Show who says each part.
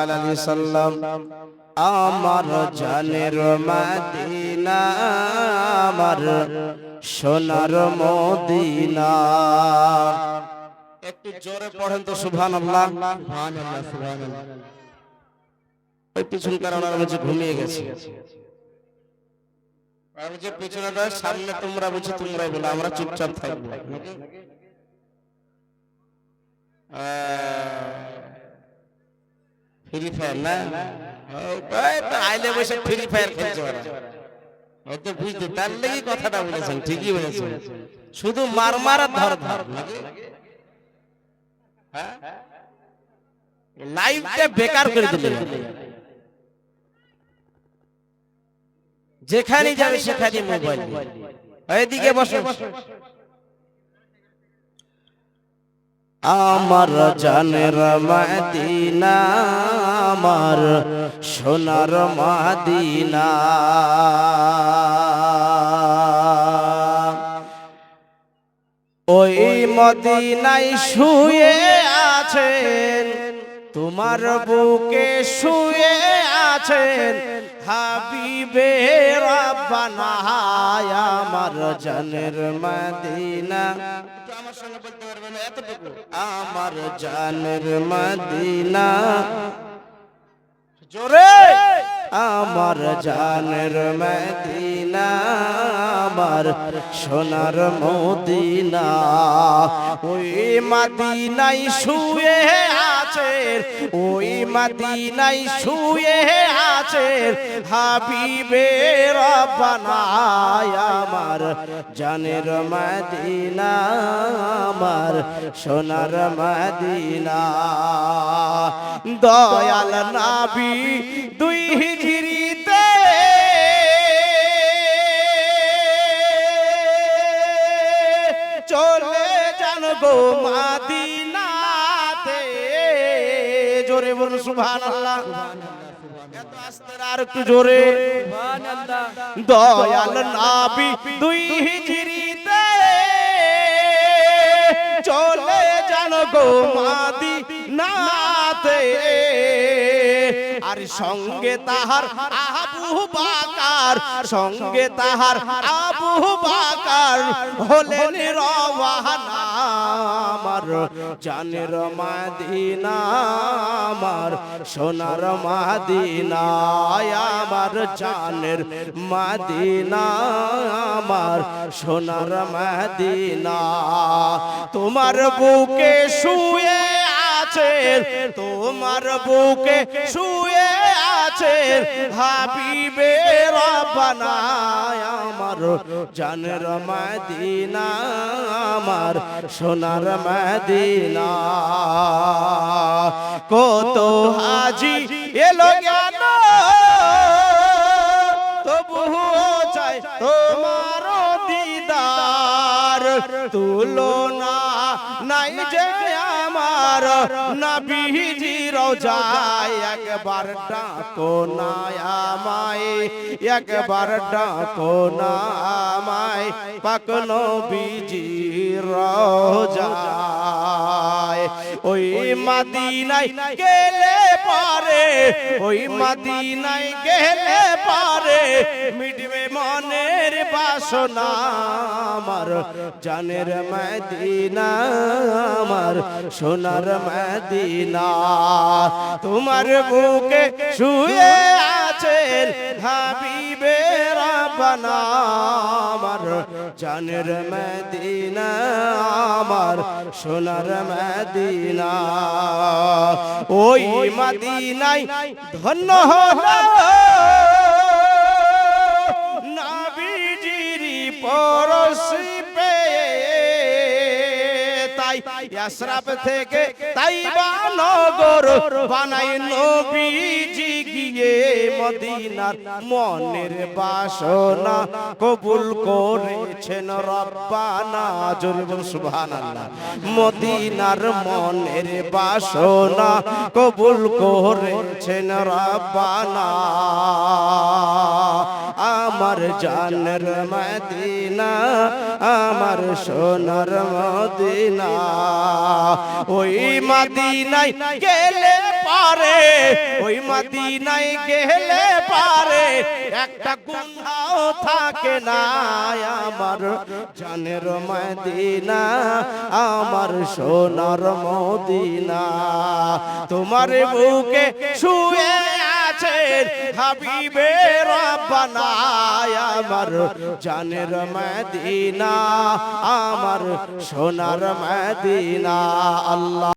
Speaker 1: তাআলা আলাইহি সাল্লাম আমার জানের মদিনা আমার সোনার মদিনা। একটু জোরে পড়েন তো সুবহানাল্লাহ।
Speaker 2: সুবহানাল্লাহ সুবহানাল্লাহ।
Speaker 1: ওই পিছনকার ওনার মধ্যে ঘুমিয়ে গেছে। আমি যে পিছনেটা সামনে তোমরা বুঝি তোমরাই বলো, আমরা চুপচাপ থাকবো। ফ্রি ফায়ার না আইলে বসে ফ্রি ফায়ার খেলছে ওরা, হয়তো বুঝতে তার লেগে কথাটা বলেছেন, ঠিকই বলেছেন। শুধু মার মার আর ধর ধর নাকি লাইভটা বেকার করে দিলেন। যেখানে যাবে সেখানে মোবাইল। এইদিকে বসো। আমার জানের মদিনা আমার সোনার মদিনা, ওই মদিনায় শুয়ে আছেন তোমার বুকে শুয়ে আছেন হাবিবে রাব্বানা আমার জানের মদিনা। আমার সঙ্গে বলতে পারবেন এতটুকু, আমার জানের মদিনা জোরে, আমার জানের মদিনা আমার সোনার মদিনা, ওই মদিনায় শুয়ে আছেন ওই মদিনায় শুয়ে আছেন হাবিবে রাব্বানা আমার জানের মদিনা আমার সোনার মদিনা। দয়াল নবী দুই হিজরিতে চলে যান গো মদিনাতে, জোরে বলুন সুবহানাল্লাহ। এত আস্তে আর একটু জোরে সুবহানাল্লাহ। দয়াল নবী দুই হিজরিতে চলে যান গো মদিনাতে, আর সঙ্গে তাহার আবু বকর সঙ্গে তাহার আবু বকর হলেন রওয়ানা আমার জানের মদিনা আমার সোনার মদিনা, আমার জানের মদিনা আমার সোনার মদিনা। তোমার বুকে শুয়ে আছেন তোমার বুকে শুয়ে আছেন হাবিবে রাব্বানা আমার জানের মদিনা আমার সোনার মদিনা। কত হাজি এলো জ্ঞান তবুও চাই তোমার দিদার, তুলনা নাই যে আমার নবীজি রওজায়, একবার ডাকো না আমায় একবার ডাকো না আমায় পাক নবীজি রওজায়। ওই মদিনায় গেলে পারে ওই মদিনায় গেলে পারে মিটবে মনের বাসনা আমার জানের মদিনা আমার সোনার মদিনা। তোমার বুকে শুয়ে আছেন হাবিবে রাব্বানা আমার জানের মদিনা আমার সোনার মদিনা। ওই মদিনায় ধন্য হলো নবীজির পরশ পেয়ে, তাই আশরাফ থেকে তাইবা নগর বানাই নবীজি গিয়ে মদিনার মনের বাসনা কবুল করেছেন রব্বানা, জোরে বলুন সুবহানাল্লাহ। মদিনার মনের বাসনা কবুল করেছেন রব্বানা আমার জানের মদিনা আমার সোনার মদিনা। ওই মদিনায় গেলে পারে ওই মদিনায় গেলে পারে একটা গুনাহও থাকে না আমার জানের মদিনা আমার সোনার মদিনা তোমার বুকে শুয়ে আছেন হাবিবে রব্বানা আমার জানের মদিনা আমার সোনার মদিনা আল্লাহ